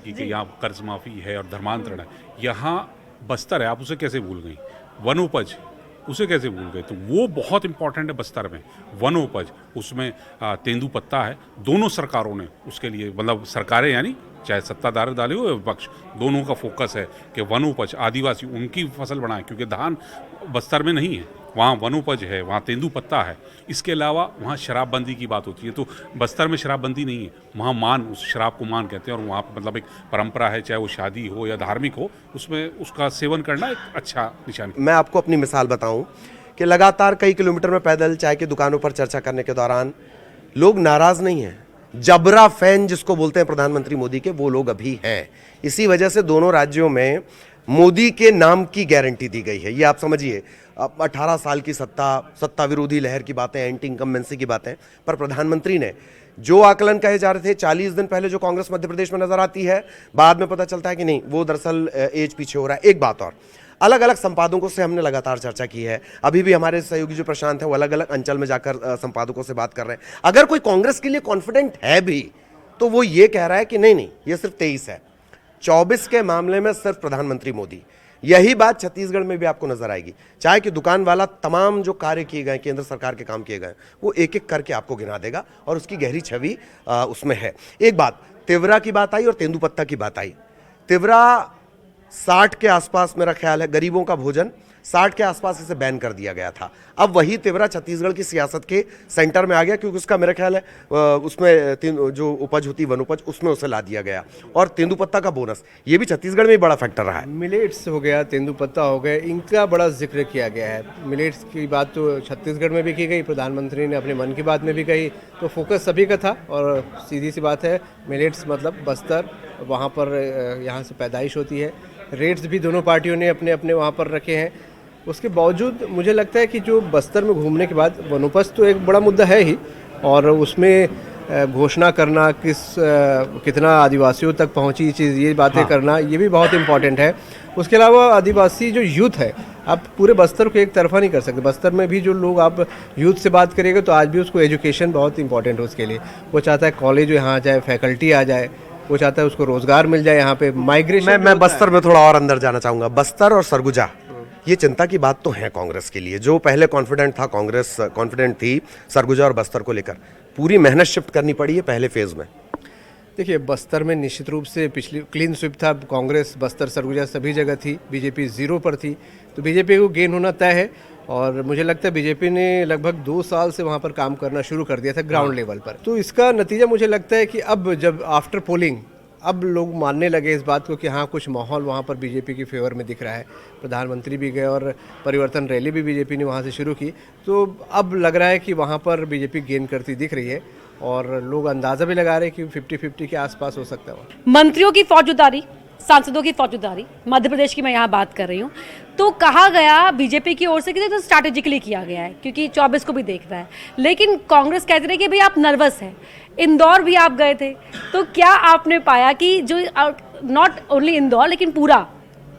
कि यहाँ कर्ज माफ़ी है और धर्मांतरण है, यहाँ बस्तर है, आप उसे कैसे भूल गई? वनोपज, उसे कैसे भूल गए? तो वो बहुत इंपॉर्टेंट है बस्तर में, वनोपज, उसमें तेंदुपत्ता है। दोनों सरकारों ने उसके लिए, मतलब सरकारें यानी चाहे सत्ताधारी दल हो या विपक्ष, दोनों का फोकस है कि वनोपज, आदिवासी उनकी फसल बढ़ाएं, क्योंकि धान बस्तर में नहीं है, वहाँ वनोपज है, वहाँ तेंदुपत्ता है। इसके अलावा वहाँ शराबबंदी की बात होती है, तो बस्तर में शराबबंदी नहीं है, वहाँ मान, उस शराब को मान कहते हैं, और वहाँ मतलब एक परंपरा है, चाहे वो शादी हो या धार्मिक हो, उसमें उसका सेवन करना एक अच्छा निशान। मैं आपको अपनी मिसाल बताऊं कि लगातार कई किलोमीटर में पैदल चाय की दुकानों पर चर्चा करने के दौरान लोग नाराज नहीं हैं। जबरा फैन जिसको बोलते हैं प्रधानमंत्री मोदी के, वो लोग अभी हैं। इसी वजह से दोनों राज्यों में मोदी के नाम की गारंटी दी गई है। ये आप समझिए, 18 साल की सत्ता विरोधी लहर की बातें, एंटी इनकम्बेंसी की बातें, पर प्रधानमंत्री ने जो आकलन कहे जा रहे थे 40 दिन पहले, जो कांग्रेस मध्य प्रदेश में नजर आती है, बाद में पता चलता है कि नहीं, वो दरअसल एज पीछे हो रहा है। एक बात और, अलग अलग संपादकों से हमने लगातार चर्चा की है, अभी भी हमारे सहयोगी जो प्रशांत है वो अलग अलग अंचल में जाकर संपादकों से बात कर रहे हैं। अगर कोई कांग्रेस के लिए कॉन्फिडेंट है भी, तो वो ये कह रहा है कि नहीं, ये सिर्फ 23 है, 24 के मामले में सिर्फ प्रधानमंत्री मोदी। यही बात छत्तीसगढ़ में भी आपको नजर आएगी। चाय की दुकान वाला तमाम जो कार्य किए गए, केंद्र सरकार के काम किए गए, वो एक एक करके आपको गिना देगा, और उसकी गहरी छवि उसमें है। एक बात, तिवरा की बात आई और तेंदुपत्ता की बात आई। तिवरा 60 के आसपास, मेरा ख्याल है, गरीबों का भोजन 60 के आसपास इसे बैन कर दिया गया था। अब वही तिवरा छत्तीसगढ़ की सियासत के सेंटर में आ गया, क्योंकि उसका मेरा ख्याल है उसमें जो उपज होती है वनोपज, उसमें उसे ला दिया गया। और तेंदुपत्ता का बोनस, ये भी छत्तीसगढ़ में बड़ा फैक्टर रहा है। मिलेट्स हो गया, तेंदुपत्ता हो गए, इनका बड़ा जिक्र किया गया है। मिलेट्स की बात तो छत्तीसगढ़ में भी की गई, प्रधानमंत्री ने अपने मन की बात में भी कही, तो फोकस सभी का था। और सीधी सी बात है, मिलेट्स मतलब बस्तर, वहाँ पर यहाँ से पैदाइश होती है। रेट्स भी दोनों पार्टियों ने अपने अपने वहाँ पर रखे हैं। उसके बावजूद मुझे लगता है कि जो बस्तर में घूमने के बाद वनोपज तो एक बड़ा मुद्दा है ही, और उसमें घोषणा करना कितना आदिवासियों तक पहुंची ये चीज़, ये बातें करना, ये भी बहुत इम्पॉर्टेंट है। उसके अलावा आदिवासी जो यूथ है, आप पूरे बस्तर को एक तरफा नहीं कर सकते। बस्तर में भी जो लोग, आप यूथ से बात करेंगे तो आज भी उसको एजुकेशन बहुत इंपॉर्टेंट है उसके लिए। वो चाहता है कॉलेज यहाँ आ जाए, फैकल्टी आ जाए, वो चाहता है उसको रोजगार मिल जाए, यहाँ पे माइग्रेशन। मैं बस्तर में थोड़ा और अंदर जाना चाहूंगा। बस्तर और सरगुजा, ये चिंता की बात तो है कांग्रेस के लिए। जो पहले कांग्रेस कॉन्फिडेंट थी सरगुजा और बस्तर को लेकर, पूरी मेहनत शिफ्ट करनी पड़ी है पहले फेज में। देखिए, बस्तर में निश्चित रूप से पिछली क्लीन स्विप था, कांग्रेस बस्तर सरगुजा सभी जगह थी, बीजेपी 0 पर थी, तो बीजेपी को गेन होना तय है। और मुझे लगता है बीजेपी ने लगभग 2 साल से वहाँ पर काम करना शुरू कर दिया था ग्राउंड लेवल पर। तो इसका नतीजा मुझे लगता है कि अब जब आफ्टर पोलिंग, अब लोग मानने लगे इस बात को कि हाँ, कुछ माहौल वहाँ पर बीजेपी के फेवर में दिख रहा है। प्रधानमंत्री भी गए और परिवर्तन रैली भी बीजेपी ने वहाँ से शुरू की, तो अब लग रहा है कि वहाँ पर बीजेपी गेन करती दिख रही है, और लोग अंदाज़ा भी लगा रहे हैं कि 50-50 के आसपास हो सकता है। मंत्रियों की फौजदारी, सांसदों की फौजदारी, मध्य प्रदेश की मैं यहाँ बात कर रही हूँ, तो कहा गया बीजेपी की ओर से कि तो स्ट्रैटेजिकली किया गया है, क्योंकि 24 को भी देखना है। लेकिन कांग्रेस कहती रही कि भाई आप नर्वस हैं। इंदौर भी आप गए थे, तो क्या आपने पाया कि जो नॉट ओनली इंदौर लेकिन पूरा,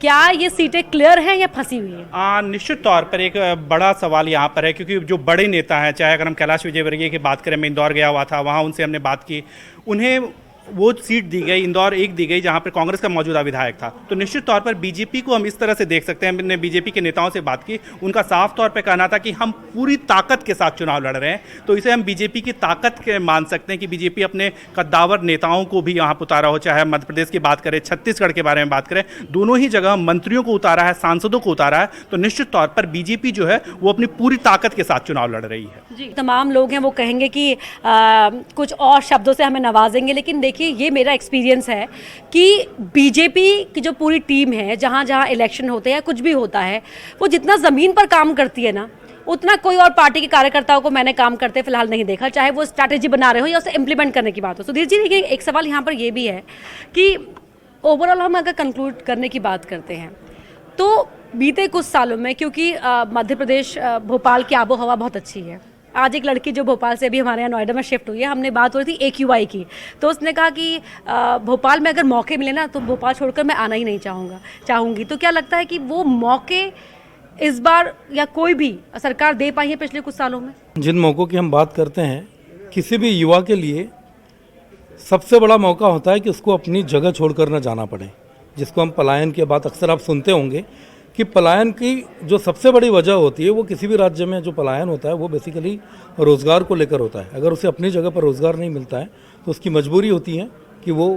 क्या ये सीटें क्लियर हैं या फंसी हुई हैं? निश्चित तौर पर एक बड़ा सवाल यहाँ पर है, क्योंकि जो बड़े नेता हैं, चाहे अगर हम कैलाश विजयवर्गीय की बात करें, मैं इंदौर गया हुआ था, वहाँ उनसे हमने बात की, उन्हें वो सीट दी गई, इंदौर 1 दी गई, जहाँ पर कांग्रेस का मौजूदा विधायक था। तो निश्चित तौर पर बीजेपी को हम इस तरह से देख सकते हैं। हमने बीजेपी के नेताओं से बात की, उनका साफ तौर पर कहना था कि हम पूरी ताकत के साथ चुनाव लड़ रहे हैं, तो इसे हम बीजेपी की ताकत के मान सकते हैं कि बीजेपी अपने कद्दावर नेताओं को भी यहाँ पर उतारा हो। चाहे मध्य प्रदेश की बात करें, छत्तीसगढ़ के बारे में बात करें, दोनों ही जगह मंत्रियों को उतारा है, सांसदों को उतारा है। तो निश्चित तौर पर बीजेपी जो है वो अपनी पूरी ताकत के साथ चुनाव लड़ रही है। जी, तमाम लोग हैं वो कहेंगे कि कुछ और शब्दों से हमें नवाजेंगे, लेकिन देखिए, ये मेरा एक्सपीरियंस है कि बीजेपी की जो पूरी टीम है, जहाँ जहाँ इलेक्शन होते हैं, कुछ भी होता है, वो जितना ज़मीन पर काम करती है ना, उतना कोई और पार्टी के कार्यकर्ताओं को मैंने काम करते फिलहाल नहीं देखा, चाहे वो स्ट्रैटेजी बना रहे हो या उसे इम्प्लीमेंट करने की बात हो। सुधीर जी, देखिए, एक सवाल यहाँ पर ये भी है कि ओवरऑल हम अगर कंक्लूड करने की बात करते हैं, तो बीते कुछ सालों में, क्योंकि मध्य प्रदेश, भोपाल की आबो हवा बहुत अच्छी है। आज एक लड़की जो भोपाल से अभी हमारे यहाँ नोएडा में शिफ्ट हुई है, हमने बात हो रही थी AQI की, तो उसने कहा कि भोपाल में अगर मौके मिले ना, तो भोपाल छोड़कर मैं आना ही नहीं चाहूँगी। तो क्या लगता है कि वो मौके इस बार या कोई भी सरकार दे पाई है पिछले कुछ सालों में? जिन मौक़ों की हम बात करते हैं, किसी भी युवा के लिए सबसे बड़ा मौका होता है कि उसको अपनी जगह छोड़कर न जाना पड़े, जिसको हम पलायन के बाद अक्सर आप सुनते होंगे कि पलायन की जो सबसे बड़ी वजह होती है, वो किसी भी राज्य में जो पलायन होता है वो बेसिकली रोज़गार को लेकर होता है। अगर उसे अपनी जगह पर रोज़गार नहीं मिलता है तो उसकी मजबूरी होती है कि वो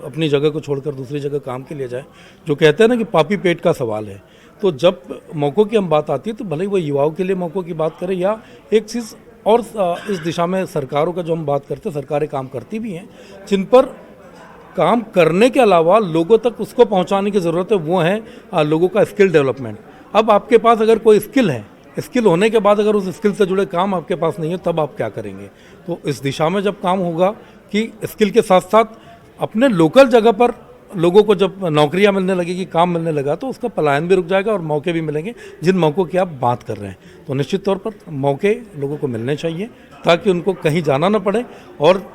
अपनी जगह को छोड़कर दूसरी जगह काम के लिए जाए। जो कहते हैं ना कि पापी पेट का सवाल है। तो जब मौक़ों की हम बात आती है तो भले ही वो युवाओं के लिए मौक़ों की बात करें या एक चीज़ और इस दिशा में सरकारों का जो हम बात करते हैं, सरकारें काम करती भी हैं जिन पर काम करने के अलावा लोगों तक उसको पहुंचाने की ज़रूरत है, वो है लोगों का स्किल डेवलपमेंट। अब आपके पास अगर कोई स्किल है, स्किल होने के बाद अगर उस स्किल से जुड़े काम आपके पास नहीं है, तब आप क्या करेंगे? तो इस दिशा में जब काम होगा कि स्किल के साथ साथ अपने लोकल जगह पर लोगों को जब नौकरियां मिलने लगेगी, काम मिलने लगा, तो उसका पलायन भी रुक जाएगा और मौके भी मिलेंगे जिन मौक़ों की आप बात कर रहे हैं। तो निश्चित तौर पर मौके लोगों को मिलने चाहिए ताकि उनको कहीं जाना ना पड़े, और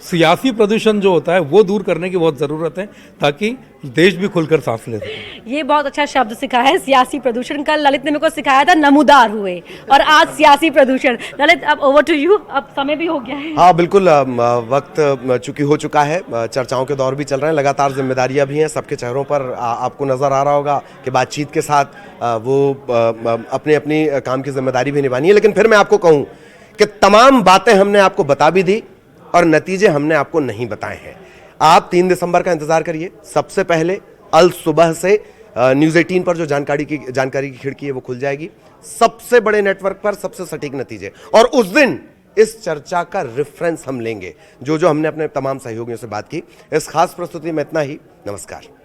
सियासी प्रदूषण जो होता है वो दूर करने की बहुत ज़रूरत है ताकि देश भी खुलकर सांस ले सके। ये बहुत अच्छा शब्द सिखाया है, सियासी प्रदूषण। कल ललित ने मेरे को सिखाया था नमूदार हुए, और आज सियासी प्रदूषण। ललित, अब ओवर टू यू, अब समय भी हो गया है। हाँ बिल्कुल, वक्त चूंकि हो चुका है, चर्चाओं के दौर भी चल रहे हैं, लगातार जिम्मेदारियां भी हैं, सबके चेहरों पर आपको नज़र आ रहा होगा कि बातचीत के साथ वो अपनी अपनी काम की जिम्मेदारी भी निभानी है। लेकिन फिर मैं आपको कहूँ कि तमाम बातें हमने आपको बता भी दी और नतीजे हमने आपको नहीं बताए हैं। आप 3 दिसंबर का इंतजार करिए। सबसे पहले अल सुबह से न्यूज़ 18 पर जो जानकारी की खिड़की है वो खुल जाएगी, सबसे बड़े नेटवर्क पर सबसे सटीक नतीजे, और उस दिन इस चर्चा का रेफरेंस हम लेंगे जो हमने अपने तमाम सहयोगियों से बात की। इस खास प्रस्तुति में इतना ही। नमस्कार।